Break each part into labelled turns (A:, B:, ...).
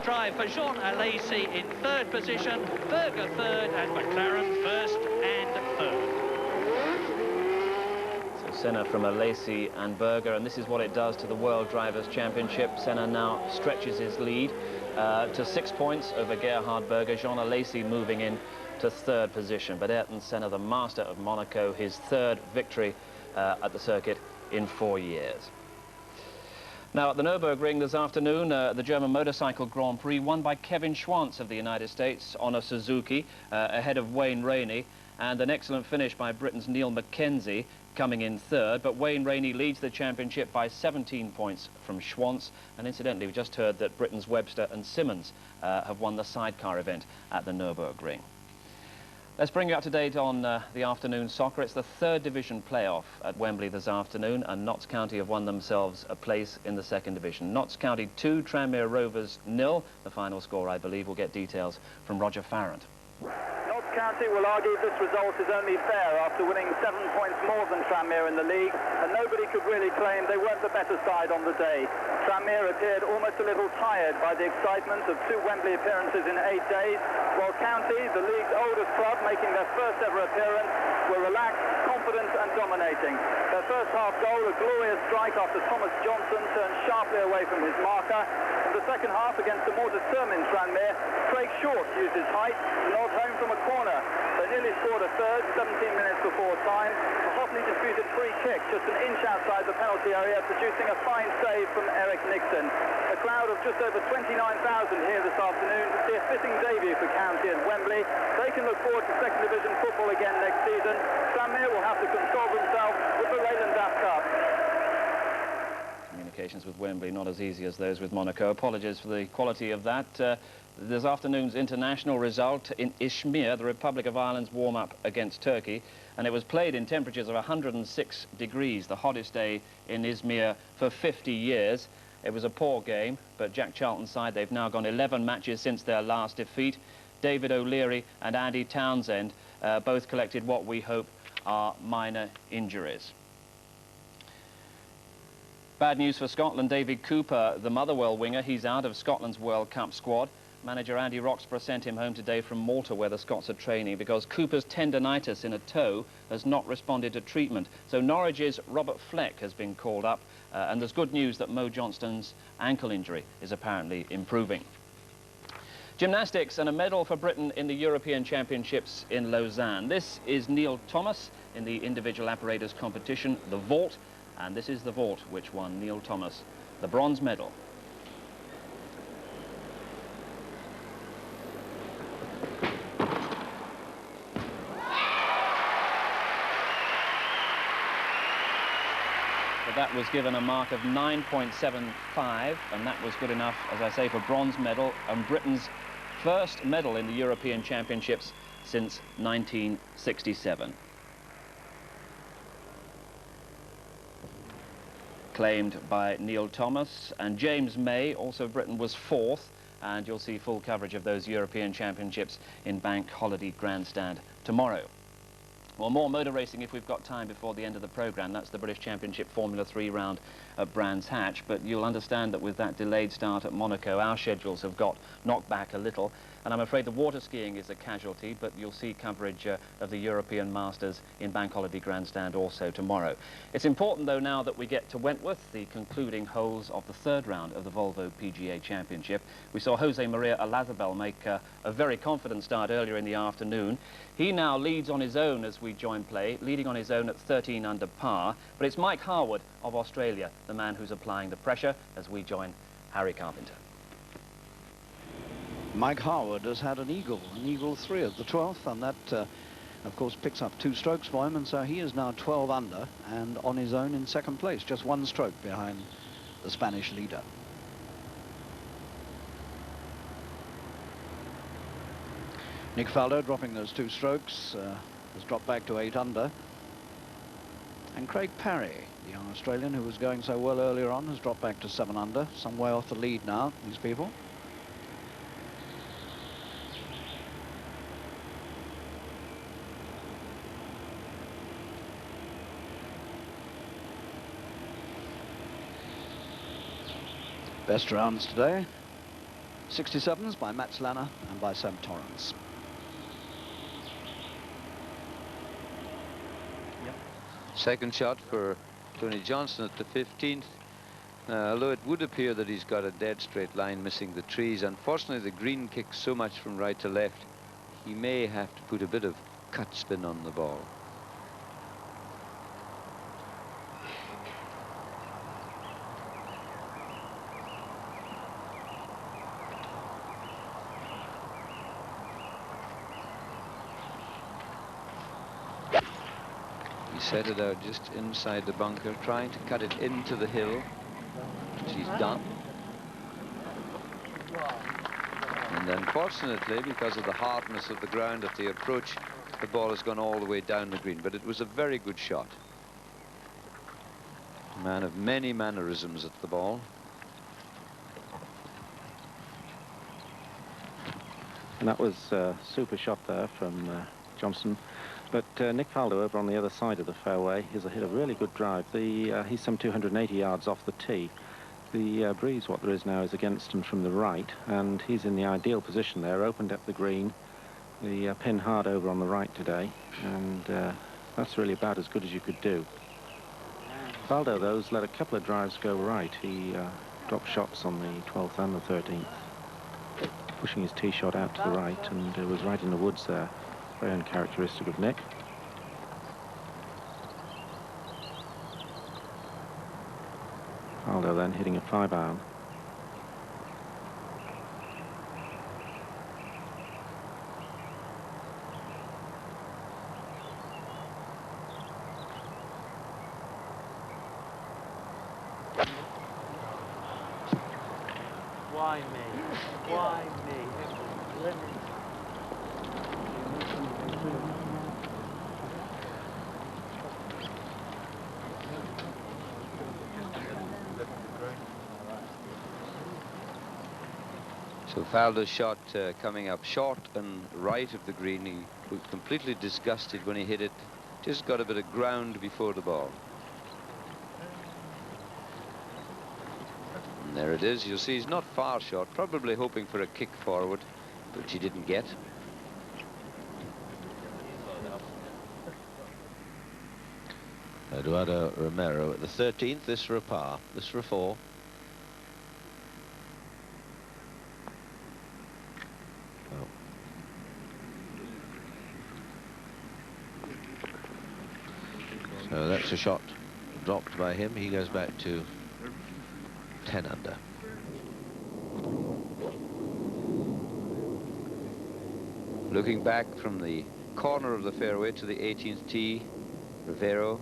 A: drive for Jean Alesi in third position, Berger third, and McLaren first and third.
B: So Senna from Alesi and Berger, and this is what it does to the World Drivers' Championship. Senna now stretches his lead to 6 points over Gerhard Berger. Jean Alesi moving in to third position. But Ayrton Senna, the master of Monaco, his third victory at the circuit in 4 years. Now at the Nürburgring this afternoon, the German Motorcycle Grand Prix won by Kevin Schwantz of the United States on a Suzuki ahead of Wayne Rainey, and an excellent finish by Britain's Neil Mackenzie coming in third. But Wayne Rainey leads the championship by 17 points from Schwantz, and incidentally we just heard that Britain's Webster and Simmons have won the sidecar event at the Nürburgring. Let's bring you up to date on the afternoon soccer. It's the third division playoff at Wembley this afternoon, and Notts County have won themselves a place in the second division. Notts County 2, Tranmere Rovers 0. The final score, I believe, we'll get details from Roger Farrant.
C: Notts County will argue this result is only fair after winning 7 points more than Tranmere in the league, and nobody could really claim they weren't the better side on the day. Tranmere appeared almost a little tired by the excitement of 2 Wembley appearances in 8 days, while County, the league's oldest club, making their first ever appearance, were relaxed, confident and dominating. Their first half goal, a glorious strike after Thomas Johnson turned sharply away from his marker. In the second half, against a more determined Tranmere, Craig Short used his height to nod home from a corner. They nearly scored a third 17 minutes before time. A hotly disputed free kick just an inch outside the penalty area, producing a fine save from Eric Nixon. A crowd of just over 29,000 here this afternoon to see a fitting debut for County at Wembley. They can look forward to second division football again next season. Tranmere will have to console themselves with the Leyland DAF Cup.
B: Communications with Wembley not as easy as those with Monaco. Apologies for the quality of that. This afternoon's international result in Izmir, the Republic of Ireland's warm-up against Turkey, and it was played in temperatures of 106 degrees, the hottest day in Izmir for 50 years. It was a poor game, but Jack Charlton's side, they've now gone 11 matches since their last defeat. David O'Leary and Andy Townsend both collected what we hope are minor injuries. Bad news for Scotland. David Cooper, the Motherwell winger, he's out of Scotland's World Cup squad. Manager Andy Roxburgh sent him home today from Malta, where the Scots are training, because Cooper's tendinitis in a toe has not responded to treatment. So Norwich's Robert Fleck has been called up, and there's good news that Mo Johnston's ankle injury is apparently improving. Gymnastics, and a medal for Britain in the European Championships in Lausanne. This is Neil Thomas in the individual apparatus competition, the vault, and this is the vault which won Neil Thomas the bronze medal. That was given a mark of 9.75, and that was good enough, as I say, for bronze medal, and Britain's first medal in the European Championships since 1967. Claimed by Neil Thomas, and James May, also Britain, was fourth, and you'll see full coverage of those European Championships in Bank Holiday Grandstand tomorrow. Well, more motor racing if we've got time before the end of the programme. That's the British Championship Formula 3 round at Brands Hatch. But you'll understand that with that delayed start at Monaco, our schedules have got knocked back a little. And I'm afraid the water skiing is a casualty, but you'll see coverage of the European Masters in Bank Holiday Grandstand also tomorrow. It's important, though, now that we get to Wentworth, the concluding holes of the third round of the Volvo PGA Championship. We saw Jose Maria Olazabal make a very confident start earlier in the afternoon. He now leads on his own as we join play, leading on his own at 13 under par. But it's Mike Harwood of Australia, the man who's applying the pressure, as we join Harry Carpenter.
D: Mike Harwood has had an eagle 3 at the 12th, and that, of course, picks up 2 strokes for him, and so he is now 12 under and on his own in second place, just 1 stroke behind the Spanish leader. Nick Faldo dropping those 2 strokes, has dropped back to 8 under. And Craig Parry, the Australian who was going so well earlier on, has dropped back to 7 under, some way off the lead now, these people. Best rounds today. 67s by Mats Lanner and by Sam Torrance.
E: Second shot for Tony Johnson at the 15th. Although it would appear that he's got a dead straight line missing the trees, unfortunately the green kicks so much from right to left, he may have to put a bit of cut spin on the ball. He set it out just inside the bunker, trying to cut it into the hill, which he's done. And unfortunately, because of the hardness of the ground at the approach, the ball has gone all the way down the green. But it was a very good shot. A man of many mannerisms at the ball.
F: And that was a super shot there from Johnson. But Nick Faldo over on the other side of the fairway has hit a really good drive. He's some 280 yards off the tee. The breeze, what there is now, is against him from the right, and he's in the ideal position there, opened up the green, the pin hard over on the right today, and that's really about as good as you could do. Faldo, though, has let a couple of drives go right. He dropped shots on the 12th and the 13th, pushing his tee shot out to the right, and was right in the woods there. Very uncharacteristic of Nick. Faldo then hitting a 5-iron.
G: Why me? Why me?
E: So Faldo's shot coming up short and right of the green. He was completely disgusted when he hit it. Just got a bit of ground before the ball. And there it is. You'll see he's not far short, probably hoping for a kick forward, which he didn't get.
H: Eduardo Romero at the 13th, this for a par, this for a 4. Oh. So that's a shot dropped by him. He goes back to 10 under.
E: Looking back from the corner of the fairway to the 18th tee, Rivero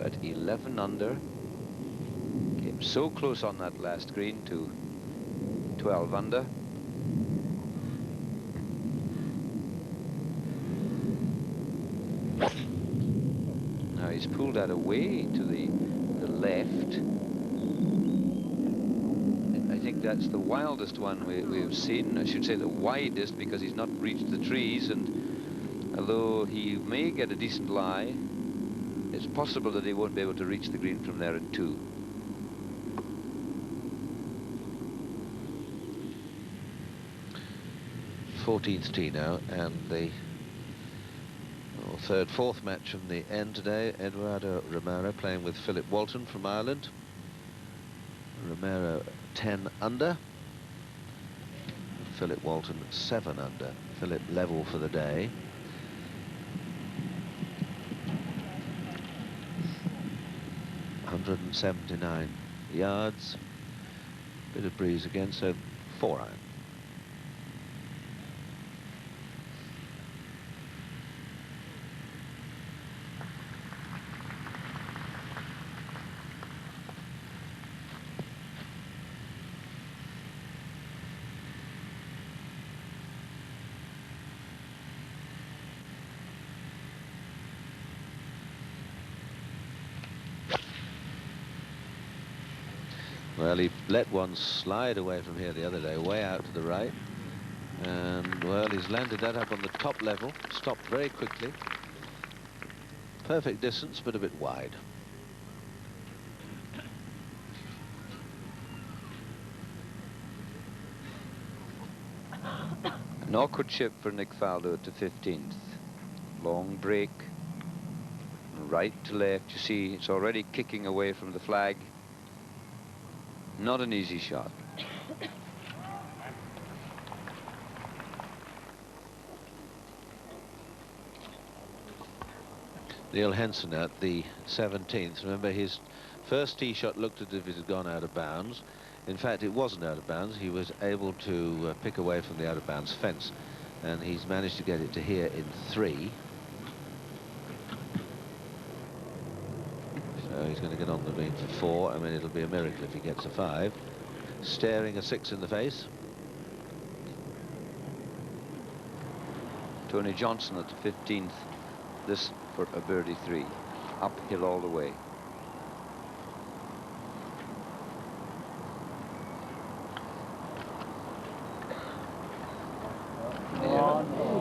E: at 11 under. Came so close on that last green to 12 under. Now he's pulled that away to the left. I think that's the wildest one we've seen. I should say the widest, because he's not reached the trees, and although he may get a decent lie, it's possible that he won't be able to reach the green from there in 2.
H: Fourteenth tee now, and the third, fourth match from the end today. Eduardo Romero playing with Philip Walton from Ireland. Romero 10 under. Philip Walton 7 under. Philip level for the day. .179 yards. Bit of breeze again, so 4-iron. Well, he let one slide away from here the other day, way out to the right. And, well, he's landed that up on the top level, stopped very quickly. Perfect distance, but a bit wide.
E: An awkward chip for Nick Faldo to 15th. Long break. Right to left. You see, it's already kicking away from the flag. Not an easy shot.
H: Neil Henson at the 17th. Remember, his first tee shot looked as if it had gone out of bounds. In fact, it wasn't out of bounds. He was able to pick away from the out of bounds fence, and he's managed to get it to here in 3. So he's going to get on the green for 4. I mean, it'll be a miracle if he gets a 5. Staring a 6 in the face.
E: Tony Johnson at the 15th. This for a birdie 3. Uphill all the way.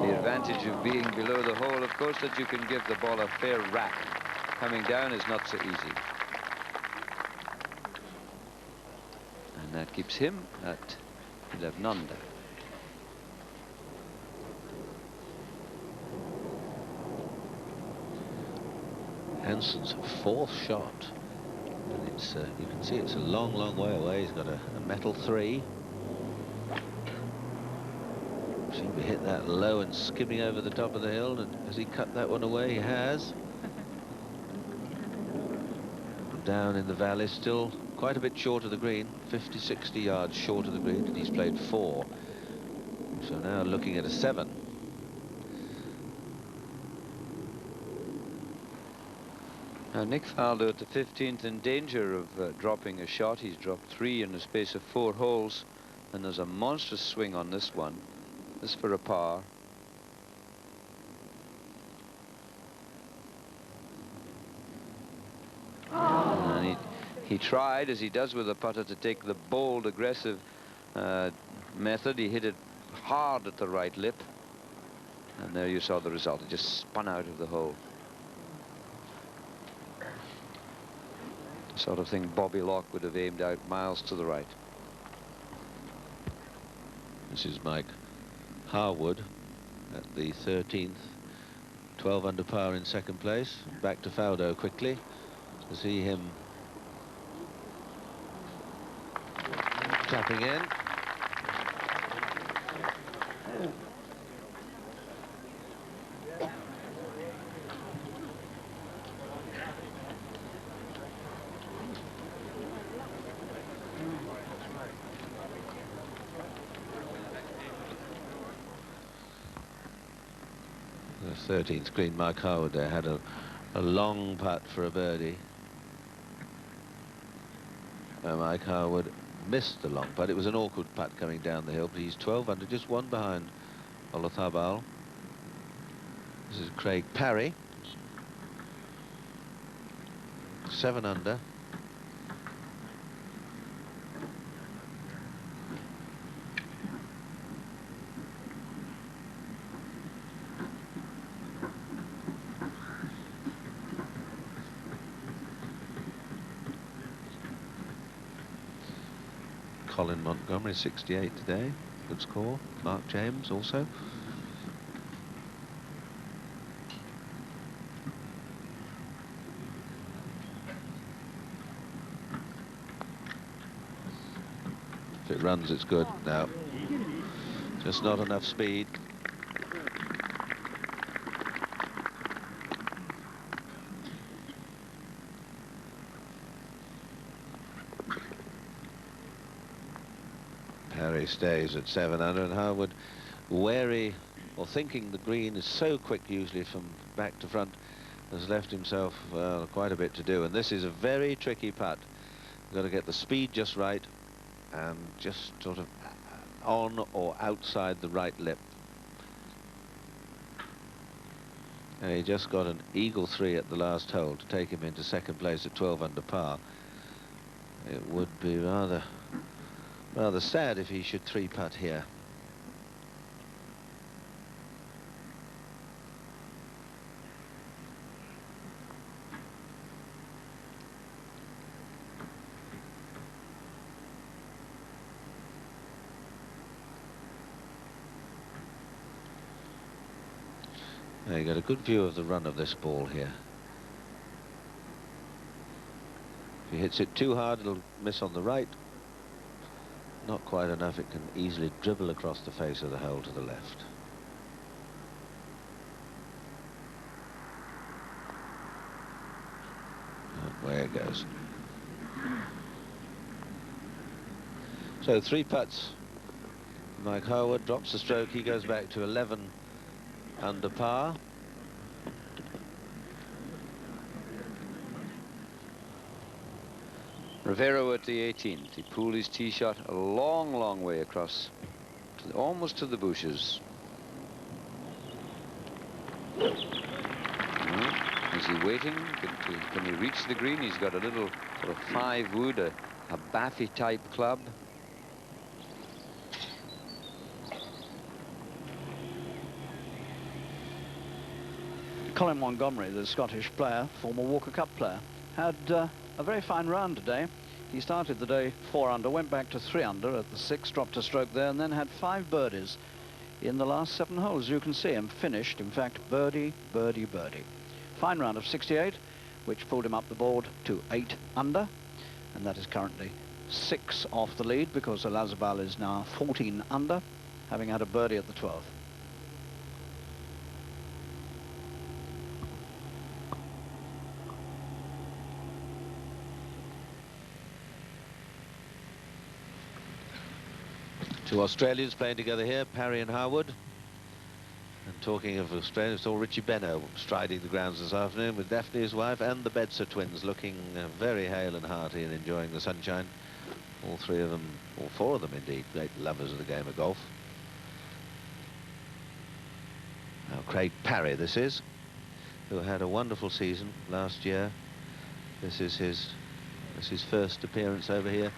E: The advantage of being below the hole, of course, that you can give the ball a fair rap. Coming down is not so easy. And that keeps him at 11 under.
H: Henson's 4th shot, and it's you can see it's a long, long way away. He's got a metal 3. Seemed to hit that low and skimming over the top of the hill, and has he cut that one away? He has. Down in the valley, still quite a bit short of the green, 50-60 yards short of the green, and he's played 4. So now looking at a 7.
E: Now Nick Faldo at the 15th in danger of dropping a shot. He's dropped 3 in the space of 4 holes, and there's a monstrous swing on this one. This for a par. And he tried, as he does with a putter, to take the bold, aggressive method. He hit it hard at the right lip, and there you saw the result. It just spun out of the hole. Sort of thing Bobby Locke would have aimed out miles to the right.
H: This is Mike Harwood at the 13th, 12 under par in 2nd place. Back to Faldo quickly to see him tapping in. The 13th green, Mike Harwood there had a long putt for a birdie. Mike Harwood missed the long putt. It was an awkward putt coming down the hill, but he's 12 under, just 1 behind Olazabal. This is Craig Parry, 7 under. Colin Montgomery, 68 today. Good score. Mark James also. If it runs, it's good. No. Just not enough speed. Harry stays at 7 under, and Harwood, wary or thinking the green is so quick usually from back to front, has left himself quite a bit to do. And this is a very tricky putt. You've got to get the speed just right and just sort of on or outside the right lip. And he just got an eagle 3 at the last hole to take him into 2nd place at 12 under par. It would be rather sad if he should 3-putt here. Now you got a good view of the run of this ball here. If he hits it too hard, it'll miss on the right. Not quite enough, it can easily dribble across the face of the hole to the left. And away it goes. So 3 putts. Mike Harwood drops the stroke, he goes back to 11 under par.
E: Rivero at the 18th. He pulled his tee shot a long, long way across, almost to the bushes. Is he waiting? Can he reach the green? He's got a little sort of 5-wood, a Baffy type club.
D: Colin Montgomerie, the Scottish player, former Walker Cup player, had a very fine round today. He started the day 4 under, went back to 3 under at the 6th, dropped a stroke there, and then had 5 birdies in the last 7 holes. You can see him finished, in fact, birdie, birdie, birdie. Fine round of 68, which pulled him up the board to 8 under, and that is currently 6 off the lead because Olazabal is now 14 under, having had a birdie at the 12th.
H: Two Australians playing together here, Parry and Harwood. And talking of Australia, saw Richie Beno striding the grounds this afternoon with Daphne, his wife, and the Bedser twins, looking very hale and hearty and enjoying the sunshine. All 3 of them, all 4 of them indeed, great lovers of the game of golf. Now Craig Parry this is, who had a wonderful season last year. This is his first appearance over here